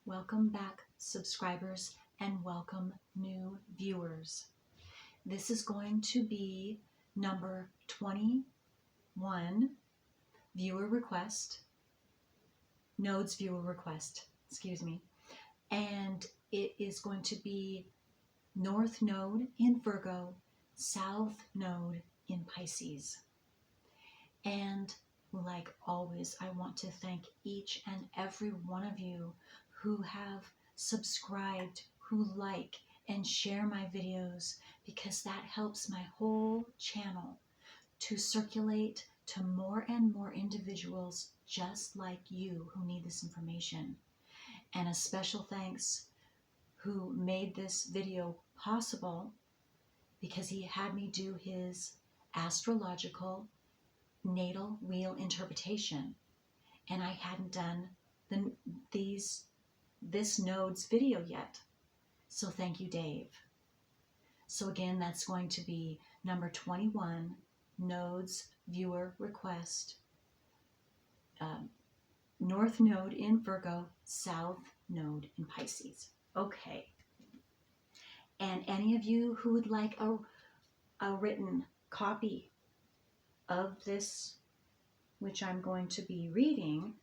Welcome back, subscribers, and welcome new viewers. This is going to be number 21 viewer request, nodes viewer request, and it is going to be North Node in Virgo, South Node in Pisces. And like always, I want to thank each and every one of you who have subscribed, who like and share my videos, because that helps my whole channel to circulate to more and more individuals just like you who need this information. And a special thanks who made this video possible, because he had me do his astrological natal wheel interpretation, and I hadn't done this node's video yet. So thank you, Dave. So again, that's going to be number 21, nodes viewer request, North Node in Virgo, South Node in Pisces. Okay. And any of you who would like a written copy of this, which I'm going to be reading,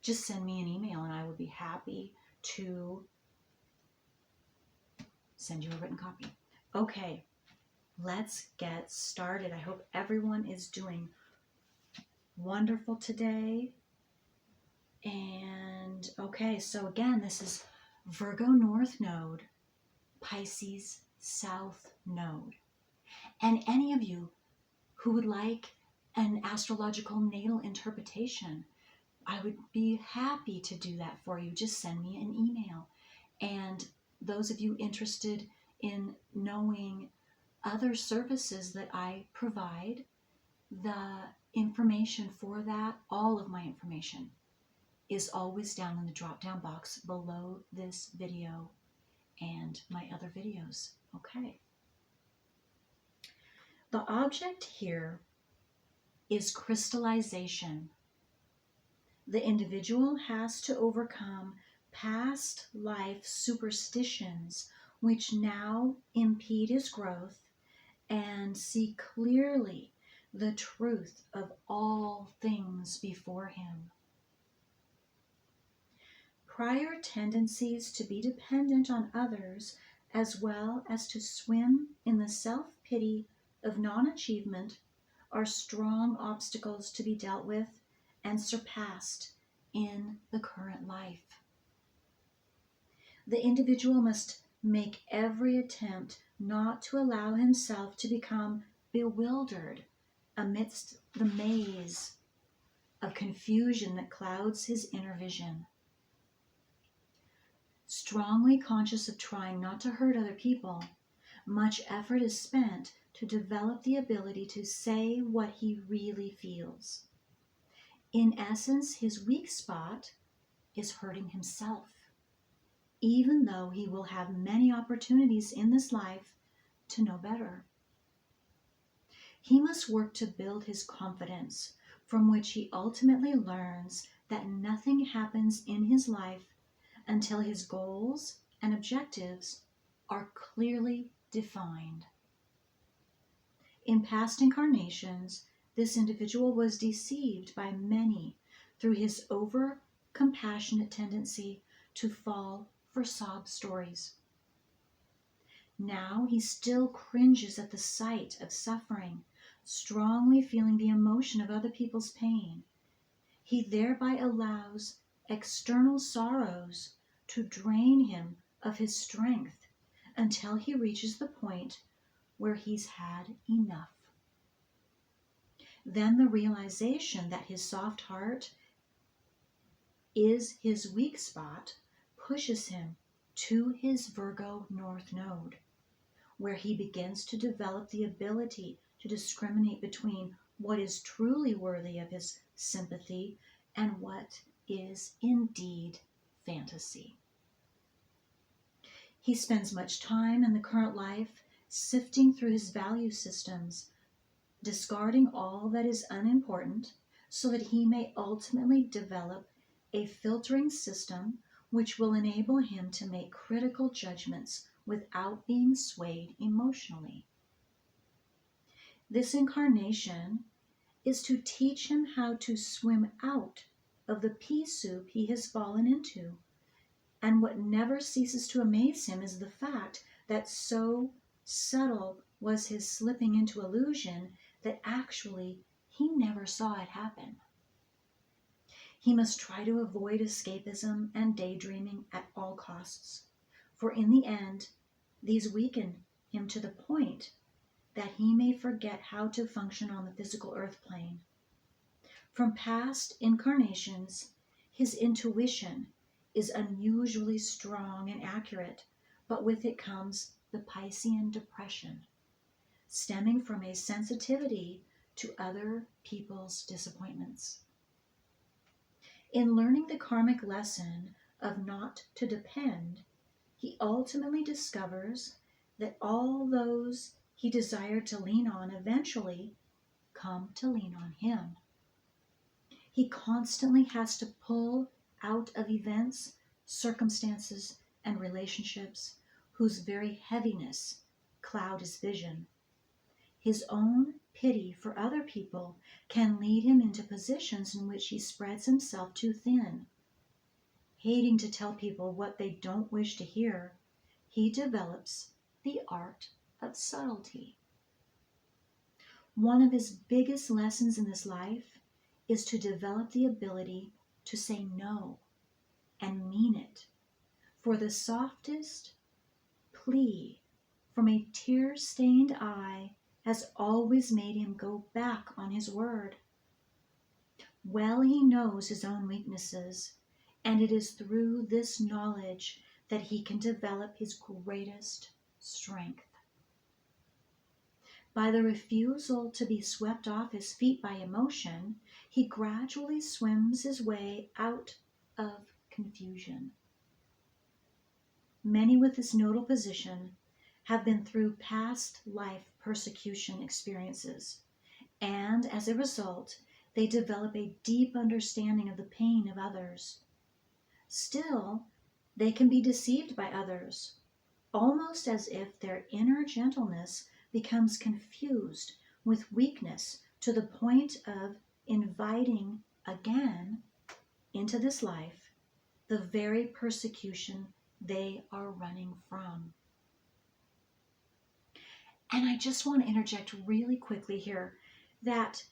just send me an email and I would be happy to send you a written copy. Okay, let's get started. I hope everyone is doing wonderful today. And okay, so again, this is Virgo North Node, Pisces South Node. And any of you who would like an astrological natal interpretation, I would be happy to do that for you. Just send me an email. And those of you interested in knowing other services that I provide, the information for that, all of my information, is always down in the drop-down box below this video and my other videos. Okay. The object here is crystallization. The individual has to overcome past life superstitions which now impede his growth and see clearly the truth of all things before him. Prior tendencies to be dependent on others, as well as to swim in the self-pity of non-achievement, are strong obstacles to be dealt with and surpassed in the current life. The individual must make every attempt not to allow himself to become bewildered amidst the maze of confusion that clouds his inner vision. Strongly conscious of trying not to hurt other people, much effort is spent to develop the ability to say what he really feels. In essence, his weak spot is hurting himself, even though he will have many opportunities in this life to know better. He must work to build his confidence, from which he ultimately learns that nothing happens in his life until his goals and objectives are clearly defined. In past incarnations, this individual was deceived by many through his over-compassionate tendency to fall for sob stories. Now he still cringes at the sight of suffering, strongly feeling the emotion of other people's pain. He thereby allows external sorrows to drain him of his strength until he reaches the point where he's had enough. Then the realization that his soft heart is his weak spot pushes him to his Virgo North Node, where he begins to develop the ability to discriminate between what is truly worthy of his sympathy and what is indeed fantasy. He spends much time in the current life sifting through his value systems, discarding all that is unimportant so that he may ultimately develop a filtering system which will enable him to make critical judgments without being swayed emotionally. This incarnation is to teach him how to swim out of the pea soup he has fallen into. And what never ceases to amaze him is the fact that so subtle was his slipping into illusion that actually he never saw it happen. He must try to avoid escapism and daydreaming at all costs, for in the end, these weaken him to the point that he may forget how to function on the physical earth plane. From past incarnations, his intuition is unusually strong and accurate, but with it comes the Piscean depression, stemming from a sensitivity to other people's disappointments. In learning the karmic lesson of not to depend, he ultimately discovers that all those he desired to lean on eventually come to lean on him. He constantly has to pull out of events, circumstances, and relationships whose very heaviness cloud his vision. His own pity for other people can lead him into positions in which he spreads himself too thin. Hating to tell people what they don't wish to hear, he develops the art of subtlety. One of his biggest lessons in this life is to develop the ability to say no and mean it, for the softest plea from a tear-stained eye has always made him go back on his word. Well, he knows his own weaknesses, and it is through this knowledge that he can develop his greatest strength. By the refusal to be swept off his feet by emotion, he gradually swims his way out of confusion. Many with this nodal position have been through past life persecution experiences, and as a result, they develop a deep understanding of the pain of others. Still, they can be deceived by others, almost as if their inner gentleness becomes confused with weakness to the point of inviting again into this life the very persecution they are running from. And I just want to interject really quickly here that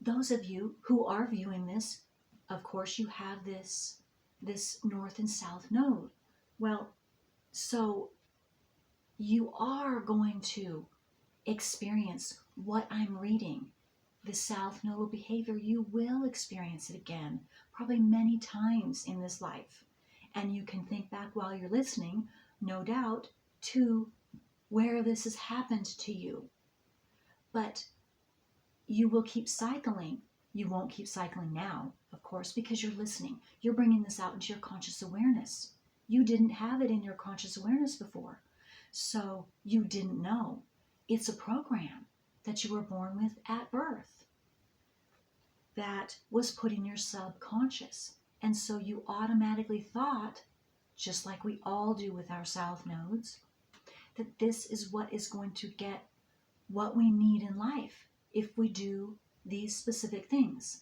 those of you who are viewing this, of course you have this north and south node. Well, so you are going to experience what I'm reading. The south nodal behavior, you will experience it again, probably many times in this life. And you can think back while you're listening, no doubt, to where this has happened to you. But you will keep cycling. You won't keep cycling now, of course, because you're listening. You're bringing this out into your conscious awareness. You didn't have it in your conscious awareness before, so you didn't know. It's a program that you were born with at birth that was put in your subconscious. And so you automatically thought, just like we all do with our south nodes, that this is what is going to get what we need in life if we do these specific things.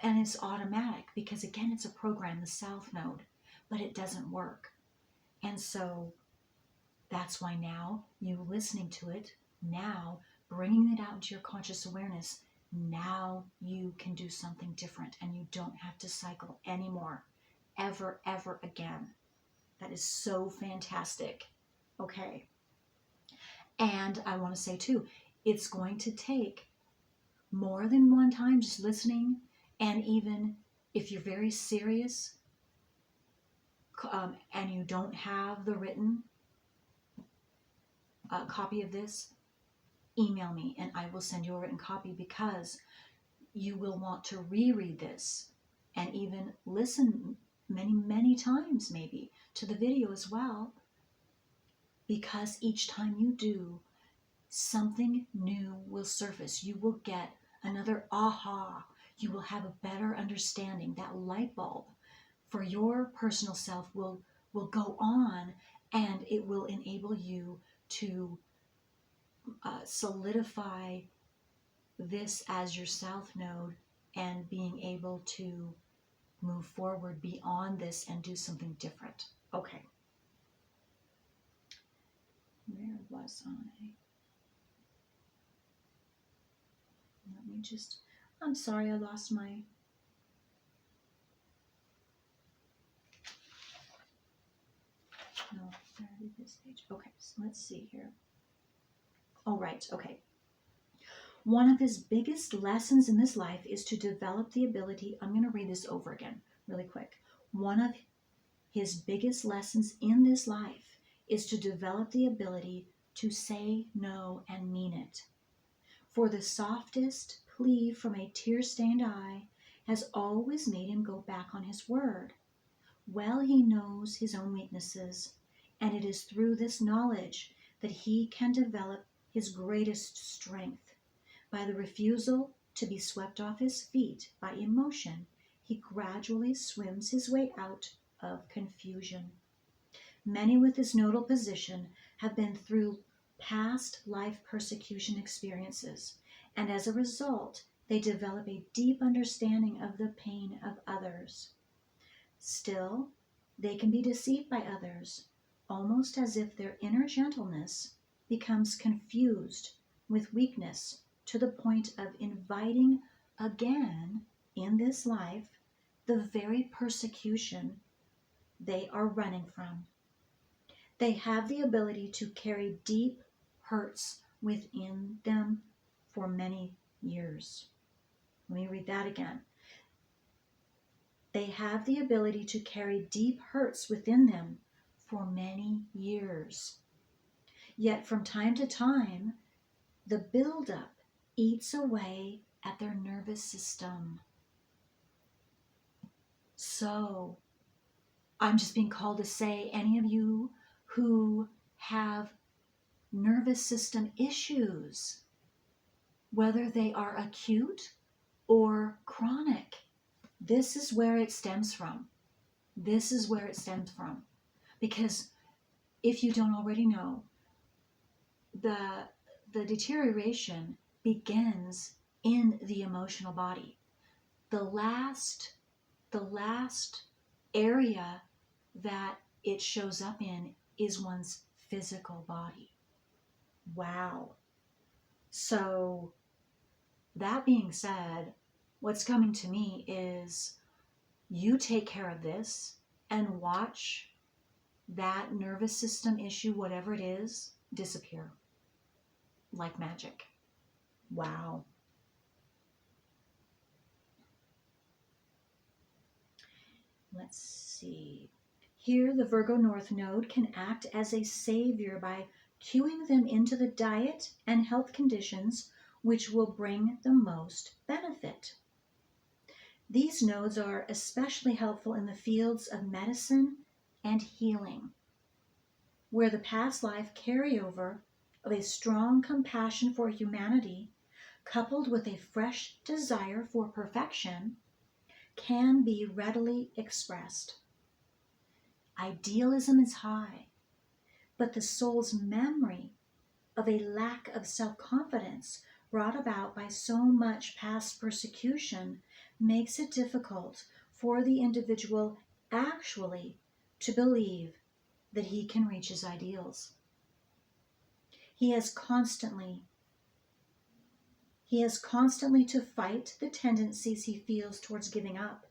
And it's automatic because, again, it's a program, the south node, but it doesn't work. And so that's why now you listening to it, now bringing it out into your conscious awareness, now you can do something different and you don't have to cycle anymore, ever again. That is so fantastic. Okay. And I want to say too, it's going to take more than one time just listening, and even if you're very serious and you don't have the written copy of this, email me and I will send you a written copy, because you will want to reread this and even listen many times maybe to the video as well, because each time you do, something new will surface. You will get another aha. You will have a better understanding, that light bulb for your personal self will go on, and it will enable you to solidify this as your South Node and being able to move forward beyond this and do something different. Okay. Where was I? Let me just, I'm sorry, I lost my, no, where did this page? Okay, so let's see here. Oh, right, okay. One of his biggest lessons in this life is to develop the ability, I'm going to read this over again really quick. One of his biggest lessons in this life is to develop the ability to say no and mean it. For the softest plea from a tear-stained eye has always made him go back on his word. Well, he knows his own weaknesses, and it is through this knowledge that he can develop his greatest strength. By the refusal to be swept off his feet by emotion, he gradually swims his way out of confusion. Many with this nodal position have been through past life persecution experiences, and as a result, they develop a deep understanding of the pain of others. Still, they can be deceived by others, almost as if their inner gentleness becomes confused with weakness to the point of inviting again in this life the very persecution they are running from. They have the ability to carry deep hurts within them for many years. Let me read that again. They have the ability to carry deep hurts within them for many years. Yet from time to time, the buildup eats away at their nervous system. So, I'm just being called to say, any of you who have nervous system issues, whether they are acute or chronic, this is where it stems from. This is where it stems from. Because if you don't already know, the deterioration begins in the emotional body. The last area that it shows up in is one's physical body. Wow. So that being said, what's coming to me is you take care of this and watch that nervous system issue, whatever it is, disappear like magic. Wow. Let's see. Here, the Virgo North Node can act as a savior by cueing them into the diet and health conditions which will bring the most benefit. These nodes are especially helpful in the fields of medicine and healing, where the past life carryover of a strong compassion for humanity, coupled with a fresh desire for perfection, can be readily expressed. Idealism is high, but the soul's memory of a lack of self-confidence brought about by so much past persecution makes it difficult for the individual actually to believe that he can reach his ideals. He has constantly to fight the tendencies he feels towards giving up.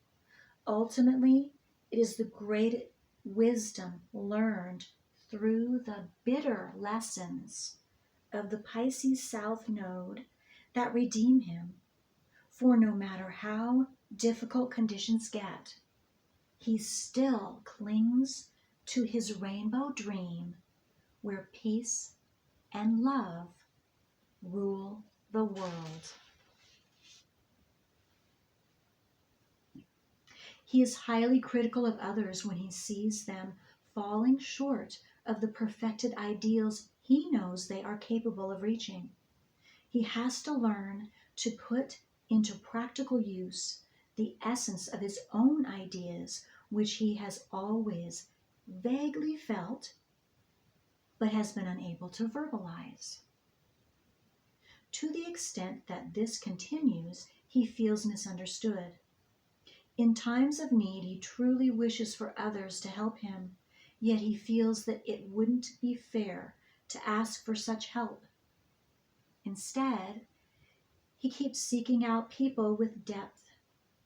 Ultimately, it is the great wisdom learned through the bitter lessons of the Pisces South Node that redeem him. For no matter how difficult conditions get, he still clings to his rainbow dream where peace and love rule the world. He is highly critical of others when he sees them falling short of the perfected ideals he knows they are capable of reaching. He has to learn to put into practical use the essence of his own ideas which he has always vaguely felt but has been unable to verbalize. To the extent that this continues, he feels misunderstood. In times of need, he truly wishes for others to help him, yet he feels that it wouldn't be fair to ask for such help. Instead, he keeps seeking out people with depth,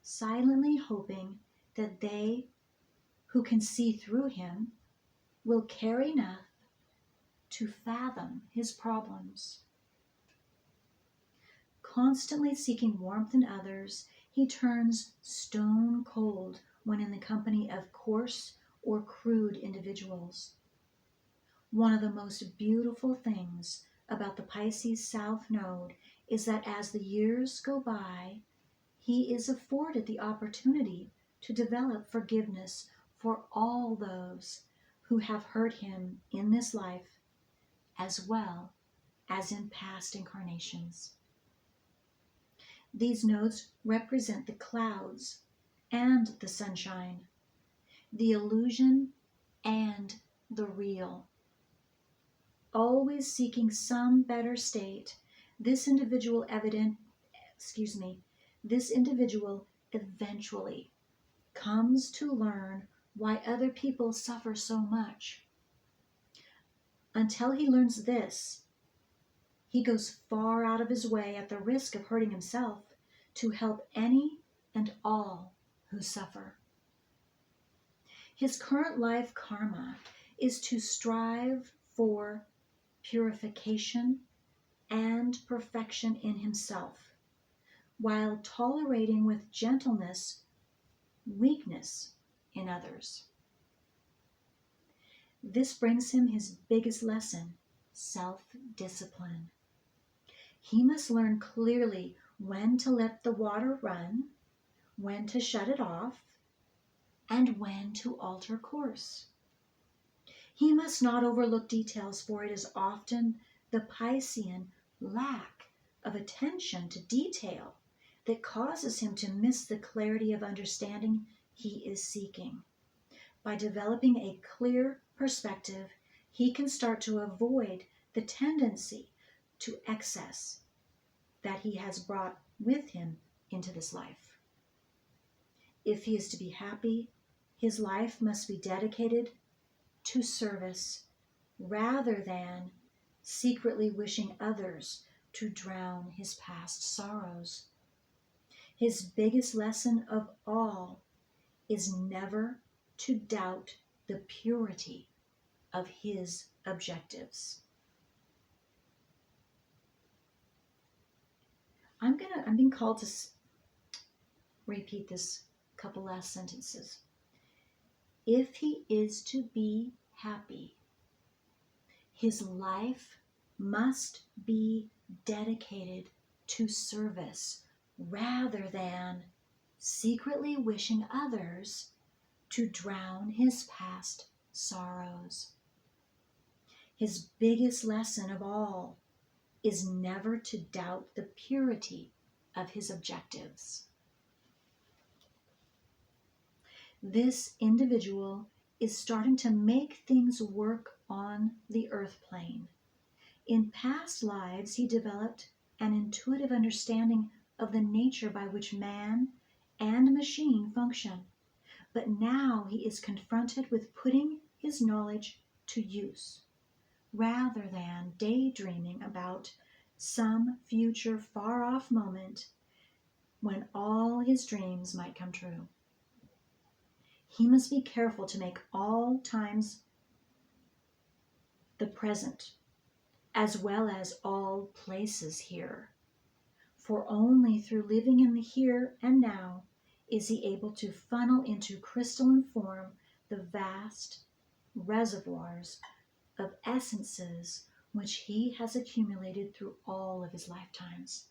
silently hoping that they who can see through him will care enough to fathom his problems. Constantly seeking warmth in others, he turns stone cold when in the company of coarse or crude individuals. One of the most beautiful things about the Pisces South Node is that as the years go by, he is afforded the opportunity to develop forgiveness for all those who have hurt him in this life, as well as in past incarnations. These nodes represent the clouds and the sunshine, the illusion and the real. Always seeking some better state, this individual eventually comes to learn why other people suffer so much. Until he learns this, he goes far out of his way at the risk of hurting himself to help any and all who suffer. His current life karma is to strive for purification and perfection in himself, while tolerating with gentleness weakness in others. This brings him his biggest lesson: self-discipline. He must learn clearly when to let the water run, when to shut it off, and when to alter course. He must not overlook details, for it is often the Piscean lack of attention to detail that causes him to miss the clarity of understanding he is seeking. By developing a clear perspective, he can start to avoid the tendency to excess that he has brought with him into this life. If he is to be happy, his life must be dedicated to service rather than secretly wishing others to drown his past sorrows. His biggest lesson of all is never to doubt the purity of his objectives. I'm being called to repeat this couple last sentences. If he is to be happy, his life must be dedicated to service rather than secretly wishing others to drown his past sorrows. His biggest lesson of all is never to doubt the purity of his objectives. This individual is starting to make things work on the earth plane. In past lives, he developed an intuitive understanding of the nature by which man and machine function. But now he is confronted with putting his knowledge to use, rather than daydreaming about some future far-off moment when all his dreams might come true. He must be careful to make all times the present, as well as all places here. For only through living in the here and now is he able to funnel into crystalline form the vast reservoirs of essences which he has accumulated through all of his lifetimes.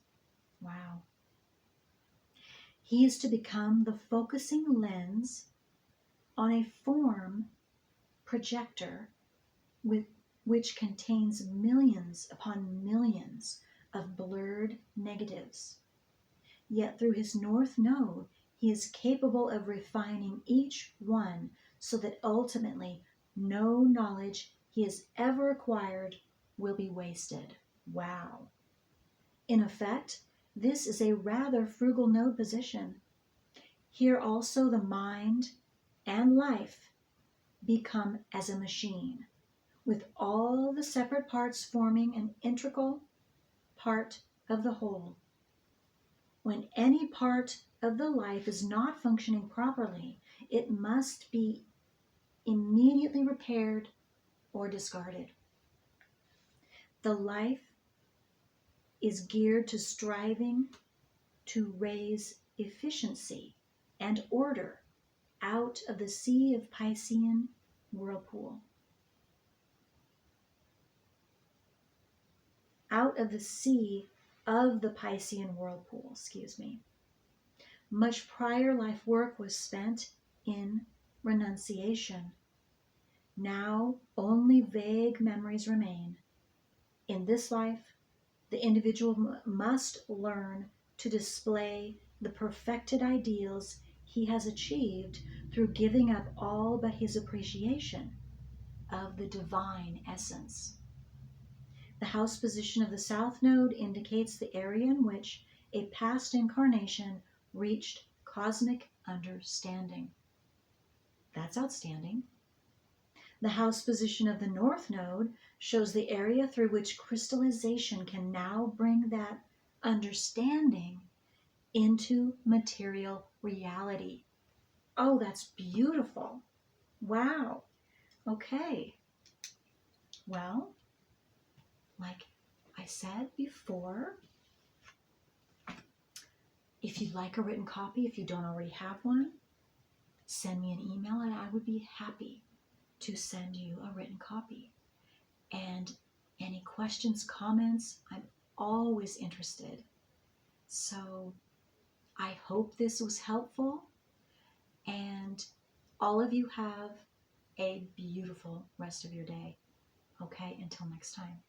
Wow. He is to become the focusing lens on a form projector which contains millions upon millions of blurred negatives. Yet through his north node, He is capable of refining each one so that ultimately no knowledge he has ever acquired will be wasted. Wow. In effect, this is a rather frugal node position. Here also the mind and life become as a machine, with all the separate parts forming an integral part of the whole. When any part of the life is not functioning properly, it must be immediately repaired or discarded. The life is geared to striving to raise efficiency and order out of the sea of Piscean whirlpool. Out of the sea of the Piscean whirlpool, Much prior life work was spent in renunciation. Now only vague memories remain. In this life, the individual must learn to display the perfected ideals he has achieved through giving up all but his appreciation of the divine essence. The house position of the South Node indicates the area in which a past incarnation reached cosmic understanding. That's outstanding. The house position of the North Node shows the area through which crystallization can now bring that understanding into material reality. Oh, that's beautiful. Wow. Okay. Well, like I said before, if you'd like a written copy, if you don't already have one, send me an email and I would be happy to send you a written copy. And any questions, comments, I'm always interested. So I hope this was helpful, and all of you have a beautiful rest of your day. Okay, until next time.